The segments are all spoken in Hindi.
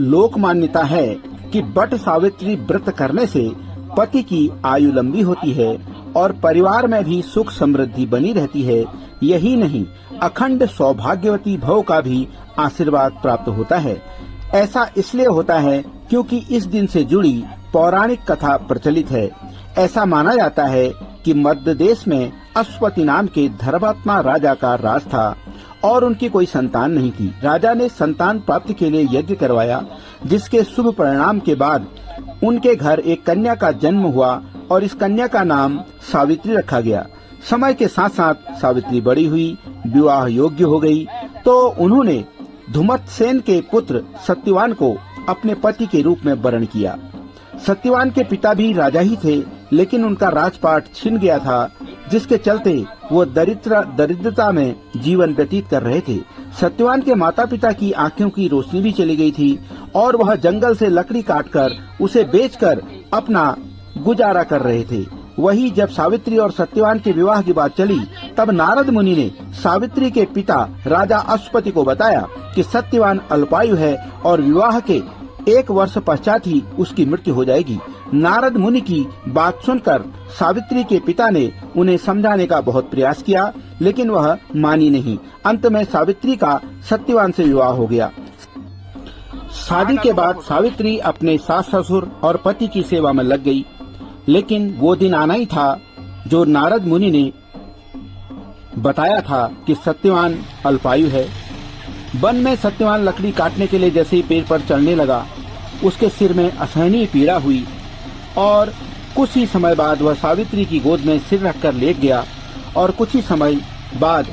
लोक मान्यता है कि बट सावित्री व्रत करने से पति की आयु लंबी होती है और परिवार में भी सुख समृद्धि बनी रहती है। यही नहीं, अखंड सौभाग्यवती भव का भी आशीर्वाद प्राप्त होता है। ऐसा इसलिए होता है क्योंकि इस दिन से जुड़ी पौराणिक कथा प्रचलित है। ऐसा माना जाता है कि मध्य देश में अश्वति नाम के धर्मात्मा राजा का राज था और उनकी कोई संतान नहीं थी। राजा ने संतान प्राप्ति के लिए यज्ञ करवाया, जिसके शुभ परिणाम के बाद उनके घर एक कन्या का जन्म हुआ और इस कन्या का नाम सावित्री रखा गया। समय के साथ साथ सावित्री बड़ी हुई, विवाह योग्य हो गई, तो उन्होंने धुमतसेन के पुत्र सत्यवान को अपने पति के रूप में वरण किया। सत्यवान के पिता भी राजा ही थे, लेकिन उनका राजपाट छिन गया था, जिसके चलते वो दरिद्रता में जीवन व्यतीत कर रहे थे। सत्यवान के माता पिता की आंखों की रोशनी भी चली गई थी और वह जंगल से लकड़ी काटकर उसे बेचकर अपना गुजारा कर रहे थे। वही जब सावित्री और सत्यवान के विवाह की बात चली, तब नारद मुनि ने सावित्री के पिता राजा अश्वति को बताया कि सत्यवान अल्पायु है और विवाह के 1 वर्ष पश्चात ही उसकी मृत्यु हो जाएगी। नारद मुनि की बात सुनकर सावित्री के पिता ने उन्हें समझाने का बहुत प्रयास किया, लेकिन वह मानी नहीं। अंत में सावित्री का सत्यवान से विवाह हो गया। शादी के बाद सावित्री अपने सास ससुर और पति की सेवा में लग गई, लेकिन वो दिन आना ही था जो नारद मुनि ने बताया था कि सत्यवान अल्पायु है। वन में सत्यवान लकड़ी काटने के लिए जैसे ही पेड़ पर चढ़ने लगा, उसके सिर में असहनीय पीड़ा हुई और कुछ ही समय बाद वह सावित्री की गोद में सिर रखकर लेट गया और कुछ ही समय बाद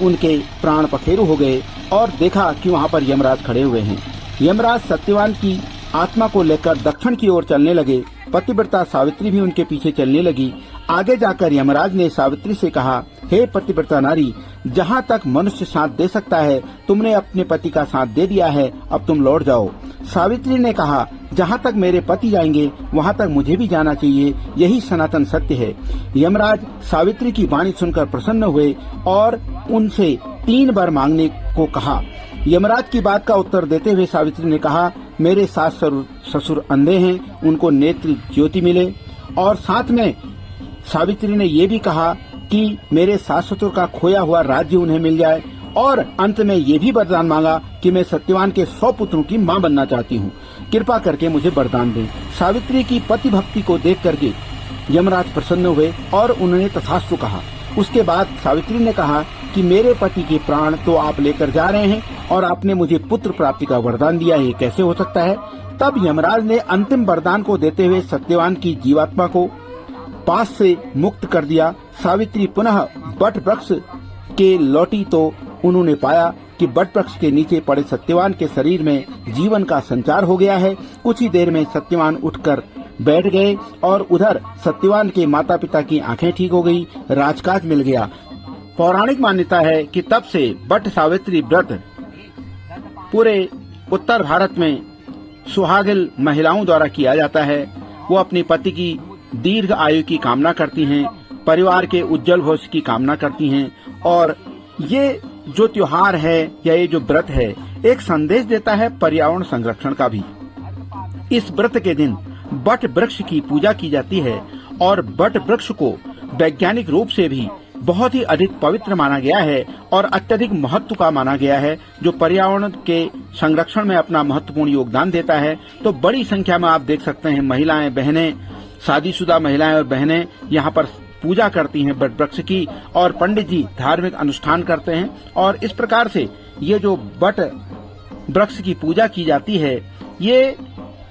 उनके प्राण पखेरु हो गए और देखा कि वहाँ पर यमराज खड़े हुए हैं। यमराज सत्यवान की आत्मा को लेकर दक्षिण की ओर चलने लगे। पतिव्रता सावित्री भी उनके पीछे चलने लगी। आगे जाकर यमराज ने सावित्री से कहा, हे पतिव्रता नारी, जहाँ तक मनुष्य साथ दे सकता है तुमने अपने पति का साथ दे दिया है, अब तुम लौट जाओ। सावित्री ने कहा, जहाँ तक मेरे पति जाएंगे वहाँ तक मुझे भी जाना चाहिए, यही सनातन सत्य है। यमराज सावित्री की वाणी सुनकर प्रसन्न हुए और उनसे 3 बार मांगने को कहा। यमराज की बात का उत्तर देते हुए सावित्री ने कहा, मेरे सास ससुर अंधे हैं, उनको नेत्र ज्योति मिले। और साथ में सावित्री ने ये भी कहा कि मेरे सास ससुर का खोया हुआ राज्य उन्हें मिल जाए और अंत में ये भी वरदान मांगा कि मैं सत्यवान के 100 पुत्रों की मां बनना चाहती हूँ, कृपा करके मुझे वरदान दें। सावित्री की पति भक्ति को देख करके यमराज प्रसन्न हुए और उन्होंने तथास्तु कहा। उसके बाद सावित्री ने कहा कि मेरे पति के प्राण तो आप लेकर जा रहे हैं और आपने मुझे पुत्र प्राप्ति का वरदान दिया, ये कैसे हो सकता है। तब यमराज ने अंतिम वरदान को देते हुए सत्यवान की जीवात्मा को पास से मुक्त कर दिया। सावित्री पुनः बट वृक्ष के लौटी तो उन्होंने पाया कि बट वृक्ष के नीचे पड़े सत्यवान के शरीर में जीवन का संचार हो गया है। कुछ ही देर में सत्यवान उठकर बैठ गए और उधर सत्यवान के माता पिता की आंखें ठीक हो गई, राजकाज मिल गया। पौराणिक मान्यता है कि तब से बट सावित्री व्रत पूरे उत्तर भारत में सुहागिन महिलाओं द्वारा किया जाता है। वो अपने पति की दीर्घ आयु की कामना करती हैं, परिवार के उज्जवल भविष्य की कामना करती हैं और ये जो त्योहार है या ये जो व्रत है एक संदेश देता है पर्यावरण संरक्षण का भी। इस व्रत के दिन बट वृक्ष की पूजा की जाती है और बट वृक्ष को वैज्ञानिक रूप से भी बहुत ही अधिक पवित्र माना गया है और अत्यधिक महत्व का माना गया है, जो पर्यावरण के संरक्षण में अपना महत्वपूर्ण योगदान देता है। तो बड़ी संख्या में आप देख सकते हैं महिलाएं, बहनें, शादीशुदा महिलाएं और बहनें यहाँ पर पूजा करती हैं बट वृक्ष की और पंडित जी धार्मिक अनुष्ठान करते हैं। और इस प्रकार से ये जो बट वृक्ष की पूजा की जाती है, ये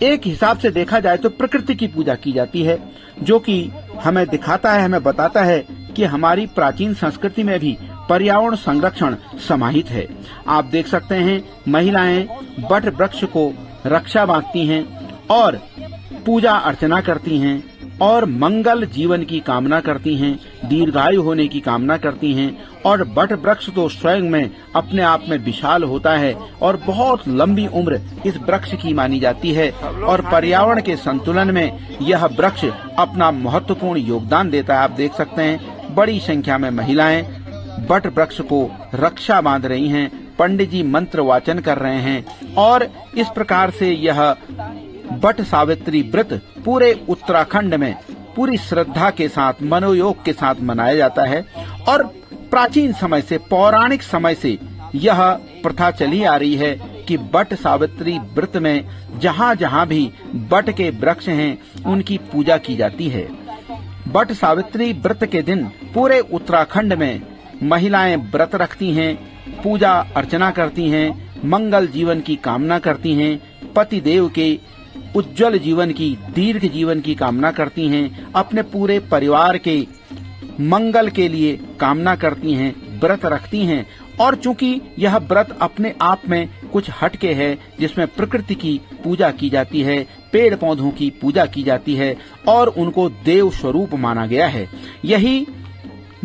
एक हिसाब से देखा जाए तो प्रकृति की पूजा की जाती है, जो कि हमें दिखाता है, हमें बताता है कि हमारी प्राचीन संस्कृति में भी पर्यावरण संरक्षण समाहित है। आप देख सकते हैं महिलाएं बट वृक्ष को रक्षा बांधती हैं और पूजा अर्चना करती हैं और मंगल जीवन की कामना करती हैं, दीर्घायु होने की कामना करती हैं। और बट वृक्ष तो स्वयं में अपने आप में विशाल होता है और बहुत लंबी उम्र इस वृक्ष की मानी जाती है और पर्यावरण के संतुलन में यह वृक्ष अपना महत्वपूर्ण योगदान देता है। आप देख सकते हैं बड़ी संख्या में महिलाएं बट वृक्ष को रक्षा बांध रही हैं, पंडित जी मंत्र वाचन कर रहे हैं और इस प्रकार से यह बट सावित्री व्रत पूरे उत्तराखंड में पूरी श्रद्धा के साथ मनोयोग के साथ मनाया जाता है। और प्राचीन समय से, पौराणिक समय से यह प्रथा चली आ रही है कि बट सावित्री व्रत में जहाँ जहाँ भी बट के वृक्ष हैं उनकी पूजा की जाती है। बट सावित्री व्रत के दिन पूरे उत्तराखंड में महिलाएं व्रत रखती हैं, पूजा अर्चना करती हैं, मंगल जीवन की कामना करती हैं, पति देव के उज्जवल जीवन की, दीर्घ जीवन की कामना करती हैं, अपने पूरे परिवार के मंगल के लिए कामना करती हैं, व्रत रखती हैं। और चूंकि यह व्रत अपने आप में कुछ हटके है, जिसमें प्रकृति की पूजा की जाती है, पेड़ पौधों की पूजा की जाती है और उनको देव स्वरूप माना गया है। यही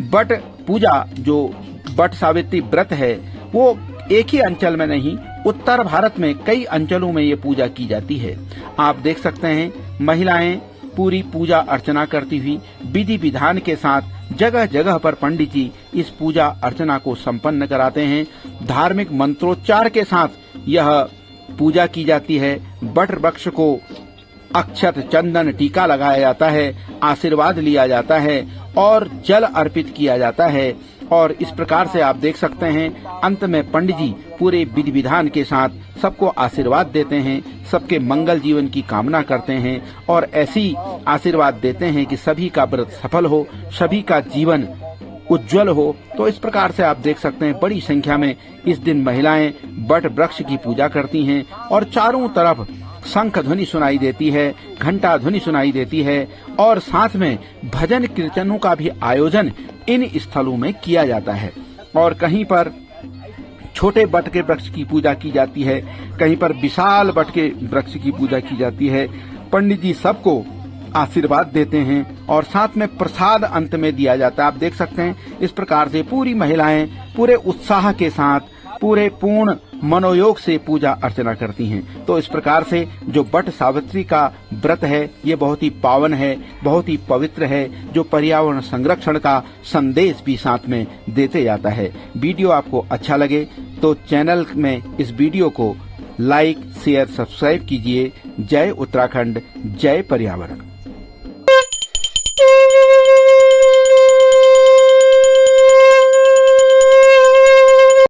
बट पूजा जो बट सावित्री व्रत है वो एक ही अंचल में नहीं, उत्तर भारत में कई अंचलों में ये पूजा की जाती है। आप देख सकते हैं महिलाएं पूरी पूजा अर्चना करती हुई विधि विधान के साथ जगह जगह पर पंडित जी इस पूजा अर्चना को संपन्न कराते हैं। धार्मिक मंत्रोच्चार के साथ यह पूजा की जाती है। बट वृक्ष को अक्षत, चंदन, टीका लगाया जाता है, आशीर्वाद लिया जाता है और जल अर्पित किया जाता है। और इस प्रकार से आप देख सकते हैं अंत में पंडित जी पूरे विधि विधान के साथ सबको आशीर्वाद देते हैं, सबके मंगल जीवन की कामना करते हैं और ऐसी आशीर्वाद देते हैं कि सभी का व्रत सफल हो, सभी का जीवन उज्जवल हो। तो इस प्रकार से आप देख सकते हैं बड़ी संख्या में इस दिन महिलाएं बट वृक्ष की पूजा करती हैं और चारों तरफ शंख ध्वनि सुनाई देती है, घंटा ध्वनि सुनाई देती है और साथ में भजन कीर्तनों का भी आयोजन इन स्थलों में किया जाता है। और कहीं पर छोटे बट के वृक्ष की पूजा की जाती है, कहीं पर विशाल बट के वृक्ष की पूजा की जाती है। पंडित जी सबको आशीर्वाद देते हैं और साथ में प्रसाद अंत में दिया जाता है। आप देख सकते हैं इस प्रकार से पूरी महिलाएं पूरे उत्साह के साथ, पूरे पूर्ण मनोयोग से पूजा अर्चना करती हैं। तो इस प्रकार से जो बट सावित्री का व्रत है ये बहुत ही पावन है, बहुत ही पवित्र है, जो पर्यावरण संरक्षण का संदेश भी साथ में देते जाता है। वीडियो आपको अच्छा लगे तो चैनल में इस वीडियो को लाइक, शेयर, सब्सक्राइब कीजिए। जय उत्तराखंड, जय पर्यावरण।